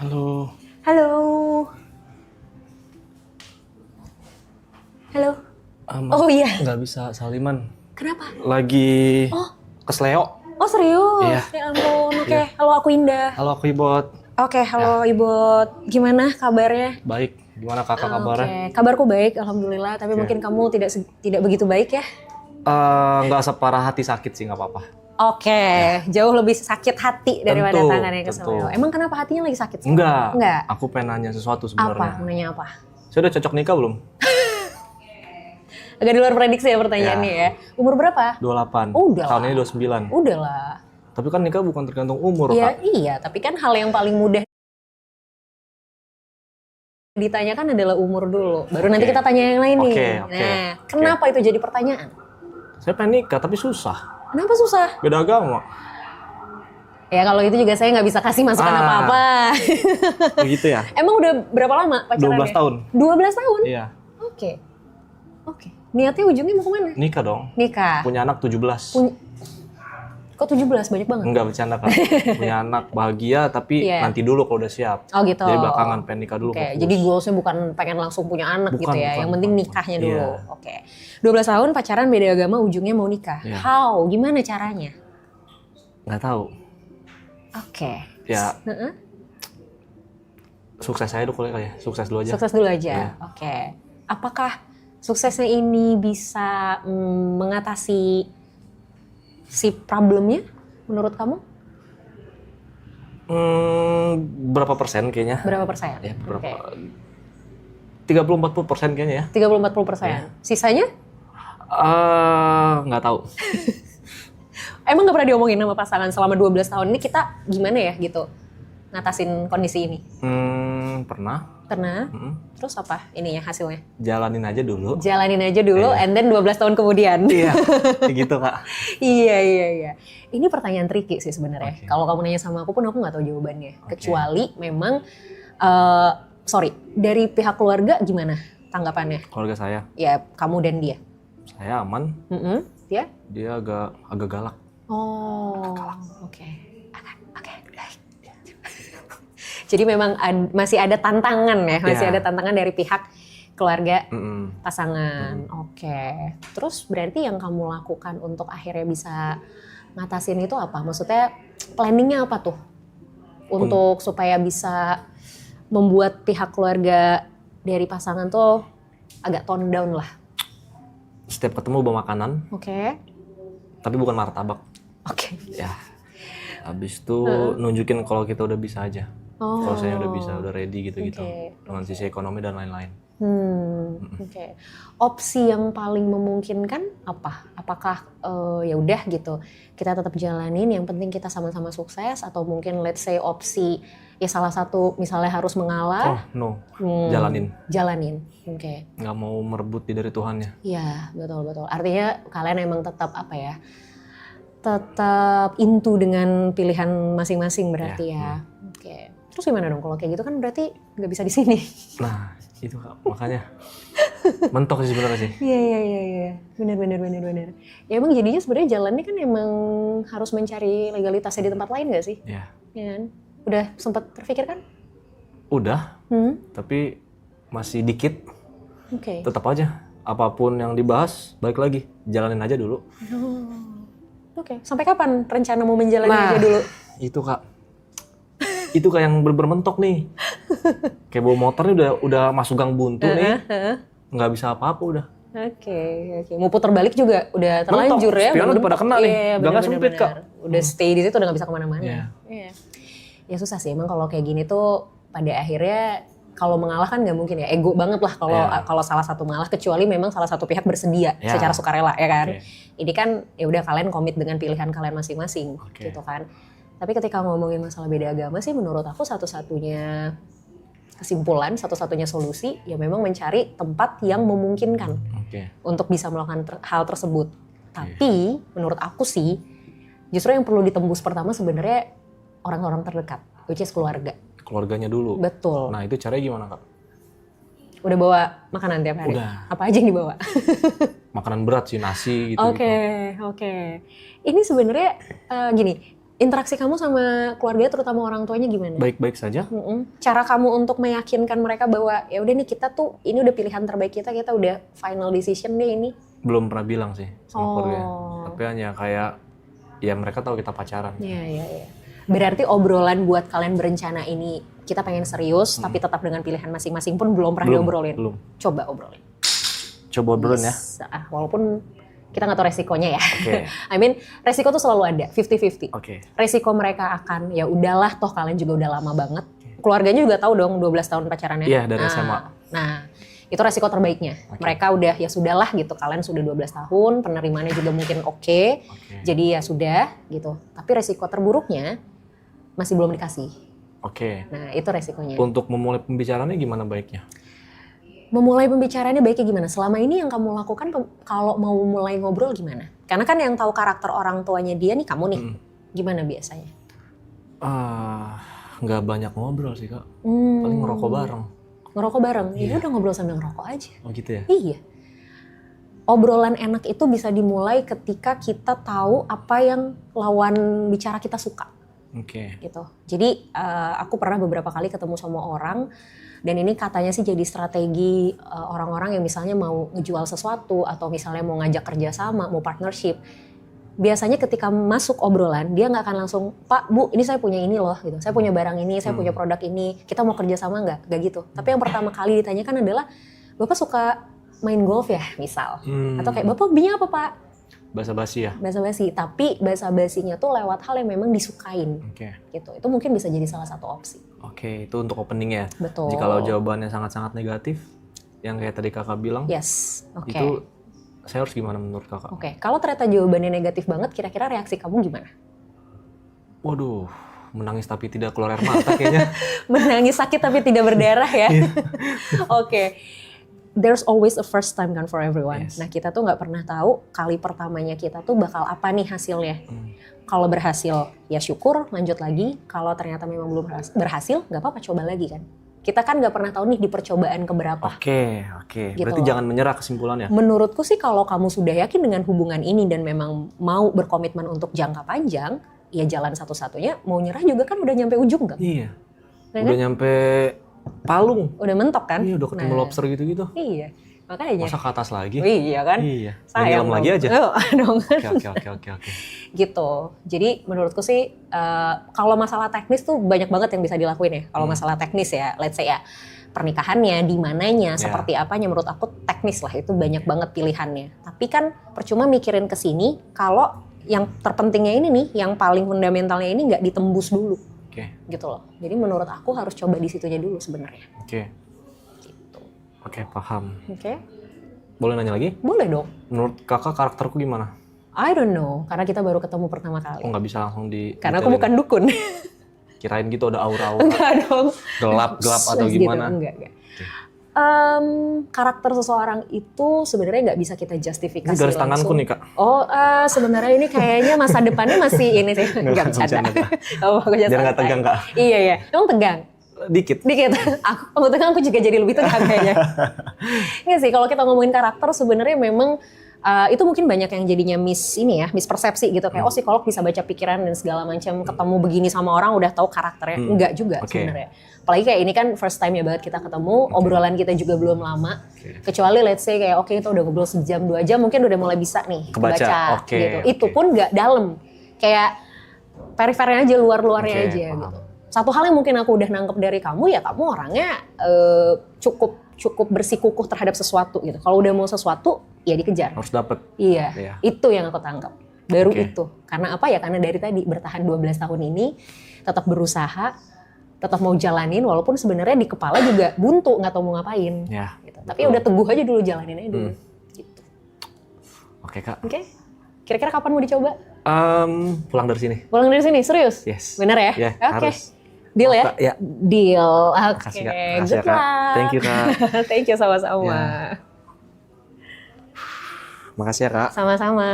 Halo. Halo. Halo. Oh iya. Nggak bisa saliman. Kenapa? Lagi kesleo. Oh serius? Iya. Ya ampun, oke. Iya. Halo, aku Indah. Halo, aku Ibot. Oke, halo Ibot. Gimana kabarnya? Baik. Gimana kakak kabarnya? Oke, kabarku baik, alhamdulillah. Tapi mungkin kamu tidak begitu baik ya? Nggak separah hati sakit sih, nggak apa-apa. Oke, jauh lebih sakit hati daripada Tentu, tangan yang kesleo. tentu. Emang kenapa hatinya lagi sakit? Enggak. Enggak. Aku pengen nanya sesuatu Apa? sebenarnya. Mau nanya apa? Saya udah cocok nikah belum? Agak di luar prediksi ya pertanyaannya ya. Umur berapa? 28. Udah Tahun lah. ini 29. Udah lah. Tapi kan nikah bukan tergantung umur, Iya, Kak. iya. Tapi kan hal yang paling mudah ditanyakan adalah umur dulu. Baru nanti kita tanya yang lain nih. Oke. Nah, kenapa itu jadi pertanyaan? Saya pengen nikah, tapi susah. Kenapa susah? Beda agama. Ya kalau itu juga saya nggak bisa kasih masukan apa-apa. Begitu ya? Emang udah berapa lama pacarannya? 12 tahun. 12 tahun? Iya. Oke. Oke. Niatnya ujungnya mau kemana? Nikah dong. Nikah. Punya anak 17. Kok 17? Banyak banget. Enggak bercanda, Kak. Punya anak bahagia, tapi Iya. nanti dulu kalau udah siap. Oh gitu. Jadi belakangan pengen nikah dulu. Oke, fokus. jadi goalsnya bukan pengen langsung punya anak gitu ya. Yang penting nikahnya dulu. Iya. Oke. 12 tahun pacaran beda agama, ujungnya mau nikah. Iya. How? Gimana caranya? Nggak tahu. Oke. Ya, Heeh. sukses aja dulu kali ya. Sukses dulu aja. Sukses dulu aja. Iya. Oke. Apakah suksesnya ini bisa mengatasi si problemnya menurut kamu? Berapa persen kayaknya? Berapa persen? Ya, berapa? Oke. 30-40% kayaknya ya. 30-40%. Iya. Sisanya? Nggak tahu. Emang nggak pernah diomongin sama pasangan selama 12 tahun ini kita gimana ya gitu ngatasin kondisi ini? Pernah. Pernah? Mm-mm. Terus apa ininya hasilnya? Jalanin aja dulu. Jalanin aja dulu, Iya. and then 12 tahun kemudian. Iya, kayak gitu, Kak. Iya. Ini pertanyaan tricky sih sebenarnya. Oke. Kalau kamu nanya sama aku pun aku nggak tahu jawabannya. Oke. Kecuali memang, dari pihak keluarga gimana tanggapannya? Keluarga saya, Ya kamu dan dia. saya aman. Ya? Dia agak galak. Oh, oke. Oke. Jadi memang masih ada tantangan ya, masih Iya. ada tantangan dari pihak keluarga Mm-mm. pasangan. Oke. Terus berarti yang kamu lakukan untuk akhirnya bisa ngatasin itu apa? Maksudnya planningnya apa tuh? Untuk supaya bisa membuat pihak keluarga dari pasangan tuh agak tone down lah. Setiap ketemu bawa makanan, Oke. tapi bukan martabak. Oke. Ya. Habis itu nunjukin kalau kita udah bisa aja. Oh. Kalau saya udah bisa, udah ready gitu-gitu. Oke. Dengan sisi ekonomi dan lain-lain. Oke. Opsi yang paling memungkinkan apa? Apakah ya udah gitu kita tetap jalanin, yang penting kita sama-sama sukses, atau mungkin let's say opsi ya salah satu misalnya harus Oh, mengalah, no. Jalanin. Oke. Nggak mau merebut dari Tuhannya. Iya, betul. Artinya kalian emang tetap apa ya? Tetap into dengan pilihan masing-masing berarti ya. Oke. Terus gimana dong kalau kayak gitu kan berarti nggak bisa di sini. Nah, itu Kak, makanya mentok sih sebenarnya sih. Iya. Benar. Ya emang jadinya sebenarnya jalannya kan emang harus mencari legalitasnya di tempat lain nggak sih? Ya, Ya kan? Udah sempat terpikirkan? udah, tapi masih dikit. Oke. Tetap aja, apapun yang dibahas, balik lagi, jalanin aja dulu. Oke. Sampai kapan rencana mau menjalani aja dulu? Itu Kak, itu Kak yang bermentok nih. Kayak bawa motor nih udah masuk gang buntu nih, nggak bisa apa-apa udah. Oke. Mau putar balik juga udah terlanjur Mentok. ya. Spion udah mentok. pada kena nih. Iya, Gangnya benar, sempit, Kak. Udah stay di situ udah nggak bisa kemana-mana. Iya. Ya susah sih emang kalau kayak gini tuh pada akhirnya kalau mengalah kan nggak mungkin ya, ego banget lah kalau salah satu mengalah, kecuali memang salah satu pihak bersedia secara sukarela ya kan. Ini kan ya udah kalian komit dengan pilihan kalian masing-masing gitu kan. Tapi ketika ngomongin masalah beda agama sih menurut aku satu-satunya kesimpulan, satu-satunya solusi ya memang mencari tempat yang memungkinkan untuk bisa melakukan hal tersebut. Tapi menurut aku sih justru yang perlu ditembus pertama sebenarnya orang-orang terdekat, which is keluarga. Keluarganya dulu. Betul. Nah itu caranya gimana Kak? Udah bawa makanan tiap hari? Udah. Apa aja yang dibawa? Makanan berat sih, nasi gitu. Oke. Ini sebenarnya gini, Interaksi kamu sama keluarga, terutama orang tuanya gimana? Baik-baik saja. Cara kamu untuk meyakinkan mereka bahwa ya udah nih kita tuh ini udah pilihan terbaik kita udah final decision deh ini. Belum pernah bilang sih sama keluarga. Tapi hanya kayak ya mereka tahu kita pacaran. Iya. Berarti obrolan buat kalian berencana ini kita pengen serius tapi tetap dengan pilihan masing-masing pun belum pernah diobrolin. Belum. Coba obrolin. Coba obrolin ya. Walaupun kita nggak tahu resikonya ya. Okay. I mean, resiko tuh selalu ada, 50-50. Okay. Resiko mereka akan, ya udahlah toh kalian juga udah lama banget. Keluarganya juga tahu dong 12 tahun pacarannya. Iya, dari SMA. Nah, itu resiko terbaiknya. Mereka udah, ya sudahlah gitu, kalian sudah 12 tahun, penerimaannya juga mungkin oke. Jadi ya sudah gitu. Tapi resiko terburuknya masih belum dikasih. Oke. Nah, itu resikonya. Untuk memulai pembicaraannya gimana baiknya? Memulai pembicaraannya baiknya gimana? Selama ini yang kamu lakukan kalau mau mulai ngobrol gimana? Karena kan yang tahu karakter orang tuanya dia nih kamu nih. Gimana biasanya? Nggak banyak ngobrol sih Kak. Paling ngerokok bareng. Ngerokok bareng? Ya udah ngobrol sambil ngerokok aja. Oh gitu ya? Iya. Obrolan enak itu bisa dimulai ketika kita tahu apa yang lawan bicara kita suka. Oke. Gitu. Jadi aku pernah beberapa kali ketemu sama orang. Dan ini katanya sih jadi strategi orang-orang yang misalnya mau ngejual sesuatu atau misalnya mau ngajak kerjasama, mau partnership. Biasanya ketika masuk obrolan, dia nggak akan langsung, Pak, Bu, ini saya punya ini loh, gitu. Saya punya barang ini, saya punya produk ini, kita mau kerjasama nggak? Nggak gitu. Tapi yang pertama kali ditanyakan adalah, Bapak suka main golf ya, misal? Atau kayak, Bapak hobinya apa, Pak? Basa-basi ya? Basa-basi, tapi basa-basinya tuh lewat hal yang memang disukain. Oke. Gitu. Itu mungkin bisa jadi salah satu opsi. Oke, itu untuk opening ya? Betul. Jikalau jawabannya sangat-sangat negatif, yang kayak tadi Kakak bilang, yes. Oke. Itu saya harus gimana menurut Kakak? Oke, kalau ternyata jawabannya negatif banget, kira-kira reaksi kamu gimana? Waduh, menangis tapi tidak keluar air mata kayaknya. Menangis sakit tapi tidak berdarah ya? Oke. There's always a first time kan for everyone. Yes. Nah kita tuh nggak pernah tahu kali pertamanya kita tuh bakal apa nih hasilnya. Kalau berhasil ya syukur, lanjut lagi. Kalau ternyata memang belum berhasil, nggak apa-apa, coba lagi kan. Kita kan nggak pernah tahu nih di percobaan keberapa. Oke. Gitu Berarti loh. jangan menyerah kesimpulannya. Menurutku sih kalau kamu sudah yakin dengan hubungan ini dan memang mau berkomitmen untuk jangka panjang, ya jalan satu-satunya. Mau nyerah juga kan udah nyampe ujung kan? Iya. Nah, Udah kan? nyampe Palung. Udah mentok kan? Iya, udah ketemu lobster gitu-gitu. Iya, makanya. Masa ke atas lagi? Iya kan? Iya. Sayang Nyelam lagi aja. Dong. Oke. Gitu. Jadi menurutku sih kalau masalah teknis tuh banyak banget yang bisa dilakuin ya. Kalau masalah teknis ya, let's say ya pernikahannya, di mananya, seperti apanya, menurut aku teknis lah, itu banyak banget pilihannya. Tapi kan percuma mikirin ke sini kalau yang terpentingnya ini nih, yang paling fundamentalnya ini nggak ditembus dulu. Oke. Gitu loh. Jadi menurut aku harus coba di situnya dulu sebenarnya. Oke. Gitu. Oke, paham. Oke. Boleh nanya lagi? Boleh dong. Menurut Kakak karakterku gimana? I don't know, karena kita baru ketemu pertama kali. Oh, nggak bisa langsung di Karena aku bukan dukun. Kirain gitu ada aura-aura Enggak dong. gelap atau Gitu, gimana? enggak. Karakter seseorang itu sebenarnya nggak bisa kita justifikasi Ini garis tanganku langsung. nih Kak. Oh, sebenarnya ini kayaknya masa depannya masih ini sih. Enggak bercanda. Oh, aku Biar nggak tegang Kak. Iya. Emang tegang? Dikit. Aku tegang, aku juga jadi lebih tegang kayaknya. Nggak sih, kalau kita ngomongin karakter sebenarnya memang itu mungkin banyak yang jadinya mispersepsi gitu. Kayak psikolog bisa baca pikiran dan segala macam, ketemu begini sama orang udah tahu karakternya. Enggak juga sebenarnya. Apalagi kayak ini kan first time ya banget kita ketemu, obrolan kita juga belum lama. Kecuali let's say kayak kita udah ngobrol sejam 2 jam, mungkin udah mulai bisa nih kebaca gitu. Itu pun nggak dalam. Kayak perifernya aja, luar-luarnya aja gitu. Satu hal yang mungkin aku udah nangkep dari kamu, ya kamu orangnya cukup bersikukuh terhadap sesuatu gitu. Kalau udah mau sesuatu, ya dikejar. Harus dapet. Iya, itu yang aku tangkap. Baru itu. Karena apa ya? Karena dari tadi bertahan 12 tahun ini, tetap berusaha, tetap mau jalanin, walaupun sebenarnya di kepala juga buntu, nggak tahu mau ngapain. Ya, gitu. Tapi udah teguh aja dulu, jalanin aja dulu. Gitu. Oke Kak. Oke. Kira-kira kapan mau dicoba? Pulang dari sini. Pulang dari sini, serius? Yes. Bener ya? Ya, Oke. harus. Deal ya? Ya. Deal. Oke. Makasih Kak. Makasih Good ya, Kak. luck. Thank you Kak. Thank you sama-sama. Ya. Makasih ya Kak. Sama-sama.